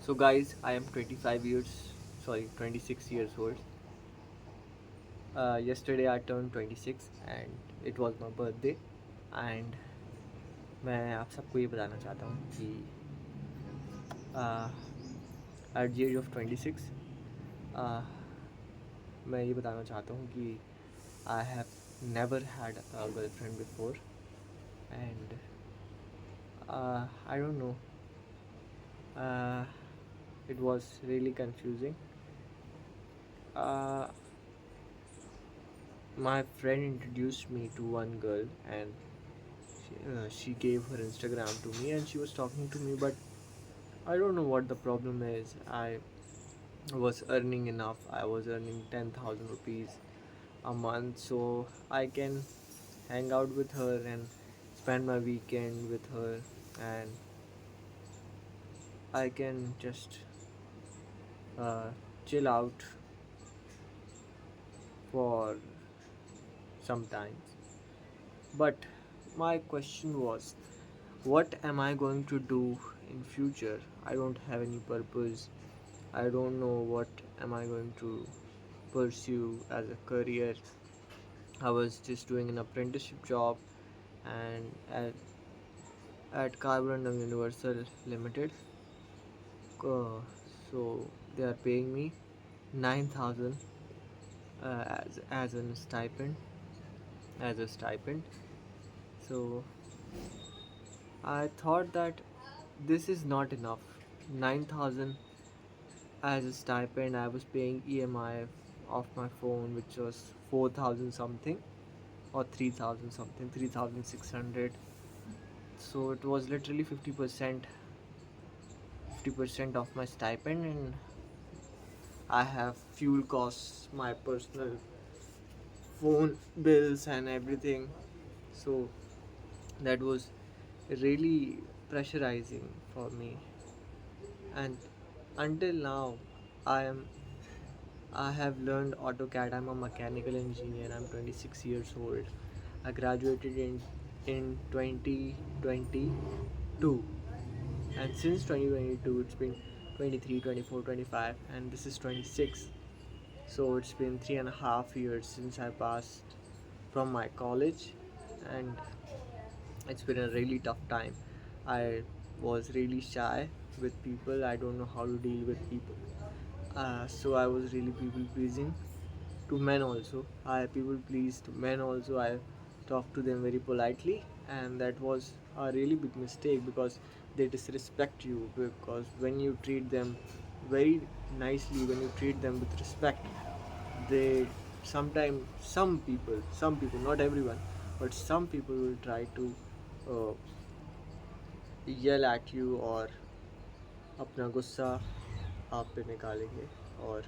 So guys, I am 26 years old. Yesterday I turned 26 and it was my birthday. And मैं आप सबको ये बताना चाहता हूँ कि एट द एज ऑफ 26 मैं ये बताना चाहता हूँ कि I have never had a girlfriend before and I don't know, it was really confusing. uh, my friend introduced me to one girl and she gave her Instagram to me and she was talking to me, but I don't know what the problem is. I was earning enough. I was earning 10,000 rupees a month, so I can hang out with her and spend my weekend with her, and I can just uh, chill out for some time. But my question was, what am I going to do in future? I don't have any purpose. I don't know what am I going to pursue as a career. I was just doing an apprenticeship job and at Carborundum Universal Limited. So they are paying me 9,000 as a stipend. So I thought that this is not enough. 9,000 as a stipend. I was paying EMI of my phone, which was 4,000 something or 3,000 something, 3,600. So it was literally 50% of my stipend, and I have fuel costs, my personal phone bills, and everything. So that was really pressurizing for me. And until now, I am I have learned AutoCAD. I'm a mechanical engineer. I'm 26 years old. I graduated in 2022, and since 2022 it's been 23, 24, 25, and this is 26. So it's been 3.5 years since I passed from my college, and it's been a really tough time. I was really shy with people. I don't know how to deal with people. So I was really people pleasing to men also. I people please to men also. I talked to them very politely, and that was a really big mistake because they disrespect you. Because when you treat them very nicely, when you treat them with respect, they sometimes some people, not everyone, but some people will try to uh, yell at you or अपना गुस्सा आप पे निकालेंगे. और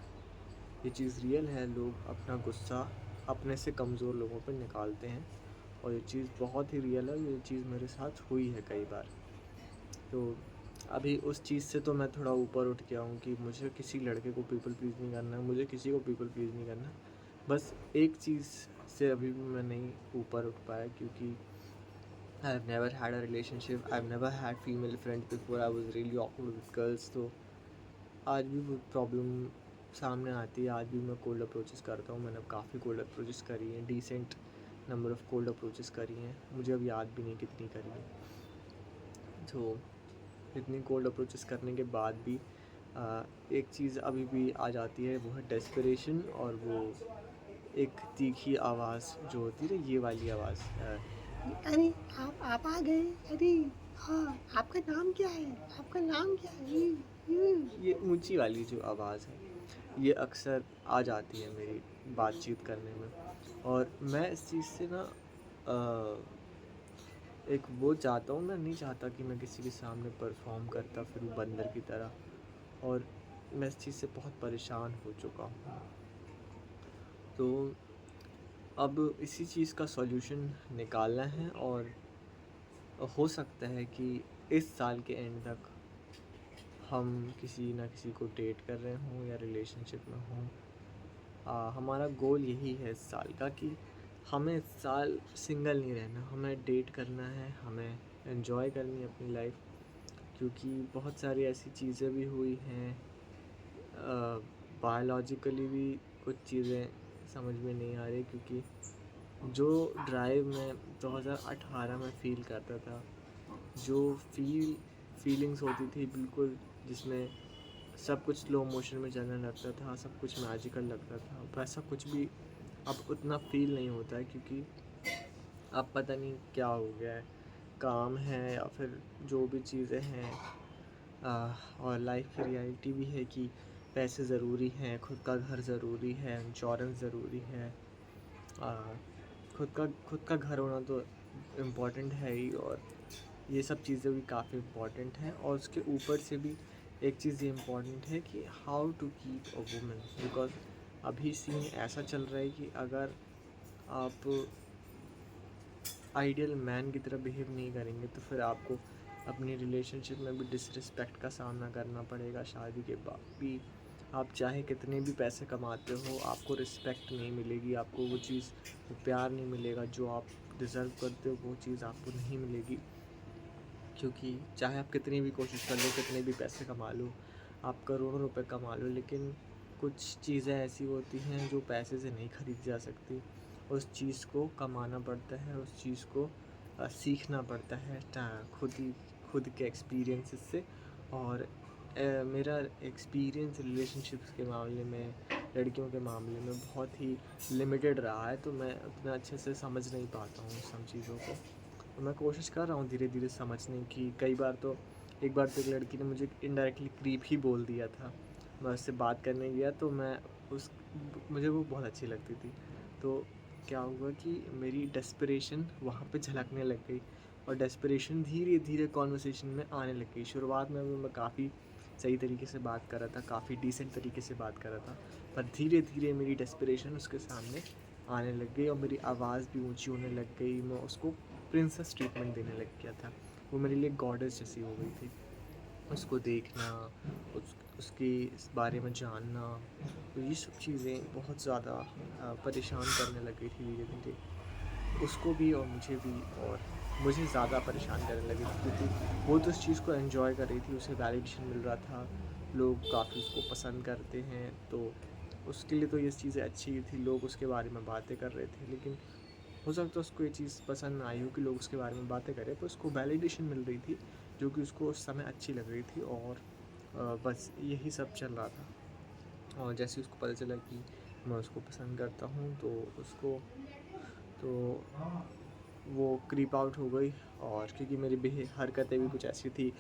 ये चीज़ real है, लोग अपना गुस्सा अपने से कमज़ोर लोगों पर निकालते हैं, और ये चीज़ बहुत ही रियल है. ये चीज़ मेरे साथ हुई है कई बार. तो अभी उस चीज़ से तो मैं थोड़ा ऊपर उठ गया हूँ कि मुझे किसी लड़के को पीपल प्लीज़ नहीं करना है, मुझे किसी को पीपल प्लीज़ नहीं करना. बस एक चीज़ से अभी भी मैं नहीं ऊपर उठ पाया, क्योंकि I have never had a relationship. I have never had female friends before. I was really awkward with girls. तो आज भी वो प्रॉब्लम सामने आती है. आज भी मैं कोल्ड अप्रोचेस करता हूँ. मैंने काफ़ी कोल्ड अप्रोचेस करी हैं, decent number of cold approaches करी हैं. मुझे अब याद भी नहीं कितनी करी हैं. तो इतनी कोल्ड अप्रोचेस करने के बाद भी एक चीज़ अभी भी आ जाती है, वो है डेस्परेशन. और वो एक तीखी आवाज़ जो होती है, ये वाली आवाज़. अरे आप आ गए। अरे हाँ, आपका नाम क्या है? आपका नाम क्या है? ये ऊंची वाली जो आवाज़ है, ये अक्सर आ जाती है मेरी बातचीत करने में. और मैं इस चीज़ से ना एक वो चाहता हूँ. मैं नहीं चाहता कि मैं किसी के सामने परफॉर्म करता फिरूँ बंदर की तरह, और मैं इस चीज़ से बहुत परेशान हो चुका हूँ. तो अब इसी चीज़ का सॉल्यूशन निकालना है, और हो सकता है कि इस साल के एंड तक हम किसी ना किसी को डेट कर रहे हों या रिलेशनशिप में हों. हमारा गोल यही है इस साल का कि हमें इस साल सिंगल नहीं रहना, हमें डेट करना है, हमें एंजॉय करनी है अपनी लाइफ. क्योंकि बहुत सारी ऐसी चीज़ें भी हुई हैं, बायोलॉजिकली भी कुछ चीज़ें समझ में नहीं आ रही, क्योंकि जो ड्राइव मैं 2018 में फ़ील करता था, जो फीलिंग्स होती थी बिल्कुल, जिसमें सब कुछ स्लो मोशन में चलने लगता था, सब कुछ मैजिकल लगता था, वैसा कुछ भी अब उतना फ़ील नहीं होता है, क्योंकि अब पता नहीं क्या हो गया है, काम है या फिर जो भी चीज़ें हैं। और लाइफ की रियलिटी भी है कि पैसे ज़रूरी हैं, खुद का घर ज़रूरी है, इंश्योरेंस ज़रूरी है। आ, खुद का घर होना तो इम्पॉर्टेंट है ही, और ये सब चीज़ें भी काफ़ी इम्पॉर्टेंट हैं। और उसके ऊपर से भी एक चीज़ ये इम्पॉर्टेंट है कि how to keep a woman, because अभी सीन ऐसा चल रहा है कि अगर आप आइडियल मैन की तरह बिहेव नहीं करेंगे तो फिर आपको अपनी रिलेशनशिप में भी डिसरिस्पेक्ट का सामना करना पड़ेगा। शादी के बाद भी आप चाहे कितने भी पैसे कमाते हो, आपको रिस्पेक्ट नहीं मिलेगी, आपको वो चीज़, वो प्यार नहीं मिलेगा जो आप डिज़र्व करते हो, वो चीज़ आपको नहीं मिलेगी। क्योंकि चाहे आप कितनी भी कोशिश कर लो, कितने भी पैसे कमा लो, आप करोड़ों रुपए कमा लो, लेकिन कुछ चीज़ें ऐसी होती हैं जो पैसे से नहीं खरीद जा सकती। उस चीज़ को कमाना पड़ता है, उस चीज़ को सीखना पड़ता है खुद के एक्सपीरियंसेस से। और मेरा एक्सपीरियंस रिलेशनशिप्स के मामले में, लड़कियों के मामले में बहुत ही लिमिटेड रहा है, तो मैं उतना अच्छे से समझ नहीं पाता हूँ सब चीज़ों को। तो मैं कोशिश कर रहा हूँ धीरे धीरे समझने की। कई बार तो, एक बार तो एक लड़की ने मुझे इनडायरेक्टली क्रीप ही बोल दिया था। मैं उससे बात करने गया तो उस मुझे वो बहुत अच्छी लगती थी। तो क्या हुआ कि मेरी डेस्परेशन वहाँ पे झलकने लग गई, और डेस्परेशन धीरे धीरे कॉन्वर्सेशन में आने लग गई। शुरुआत में मैं काफ़ी सही तरीके से बात कर रहा था, काफ़ी डिसेंट तरीके से बात कर रहा था, पर धीरे धीरे मेरी डेस्परेशन उसके सामने आने लग गई, और मेरी आवाज़ भी ऊंची होने लग गई। मैं उसको प्रिंसेस ट्रीटमेंट देने लग गया था। वो मेरे लिए गॉडेस जैसी हो गई थी। उसको देखना, उसके इस बारे में जानना, तो ये सब चीज़ें बहुत ज़्यादा परेशान करने लग गई थी धीरे धीरे, उसको भी और मुझे भी। और मुझे ज़्यादा परेशान करने लगी थी, क्योंकि वो तो उस चीज़ को एंजॉय कर रही थी, उसे वैलिडेशन मिल रहा था, लोग काफ़ी उसको पसंद करते हैं, तो उसके लिए तो ये चीज़ें अच्छी थी, लोग उसके बारे में बातें कर रहे थे। लेकिन हो सकता है उसको ये चीज़ पसंद ना आई हो कि लोग उसके बारे में बातें करें, पर उसको वैलिडेशन मिल रही थी जो कि उसको उस समय अच्छी लग रही थी। और बस यही सब चल रहा था। और जैसे उसको पता चला कि मैं उसको पसंद करता हूँ, तो उसको, तो वो क्रीप आउट हो गई। और क्योंकि मेरी हरकतें भी कुछ ऐसी थी,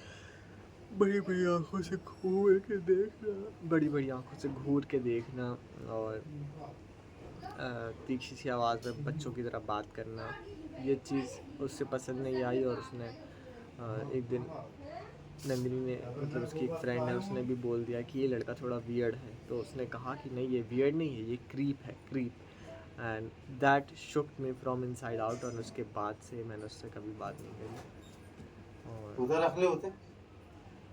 बड़ी बड़ी आंखों से घूर के देखना, बड़ी बड़ी आंखों से घूर के देखना, और तीखी सी आवाज़ में बच्चों की तरह बात करना, ये चीज़ उससे पसंद नहीं आई। और उसने एक दिन, नंदिनी ने, मतलब उसकी एक फ्रेंड है, उसने भी बोल दिया कि ये लड़का थोड़ा वियर्ड है। तो उसने कहा कि नहीं, ये वियर्ड नहीं है, ये क्रीप है, creep. And that shook me from inside out. और उसके बाद से मैंने उससे कभी बात नहीं करी। और उधर रख ले,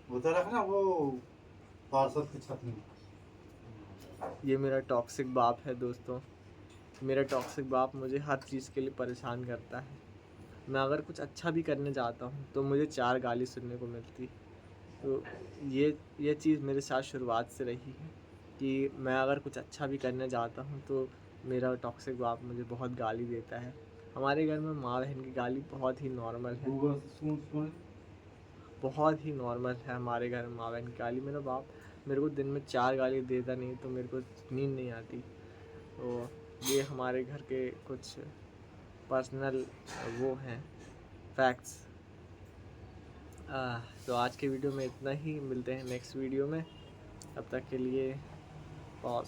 उधर रखना वो पार्षद की छत में। ये मेरा टॉक्सिक बाप है दोस्तों। मेरा टॉक्सिक बाप मुझे हर चीज़ के लिए परेशान करता है। मैं अगर कुछ अच्छा भी करने जाता हूँ तो मुझे 4 गाली सुनने को मिलती। तो ये चीज़ मेरे साथ शुरुआत से रही है कि मैं अगर कुछ अच्छा भी करने जाता हूँ तो मेरा टॉक्सिक बाप मुझे बहुत गाली देता है। हमारे घर में माँ बहन की गाली बहुत ही नॉर्मल है, गूगल से सुन बहुत ही नॉर्मल है हमारे घर में माँ बहन की गाली। मेरा बाप मेरे को दिन में 4 गाली देता नहीं तो मेरे को नींद नहीं आती। तो ये हमारे घर के कुछ पर्सनल वो हैं फैक्ट्स। तो आज के वीडियो में इतना ही, मिलते हैं नेक्स्ट वीडियो में, तब तक के लिए पॉज।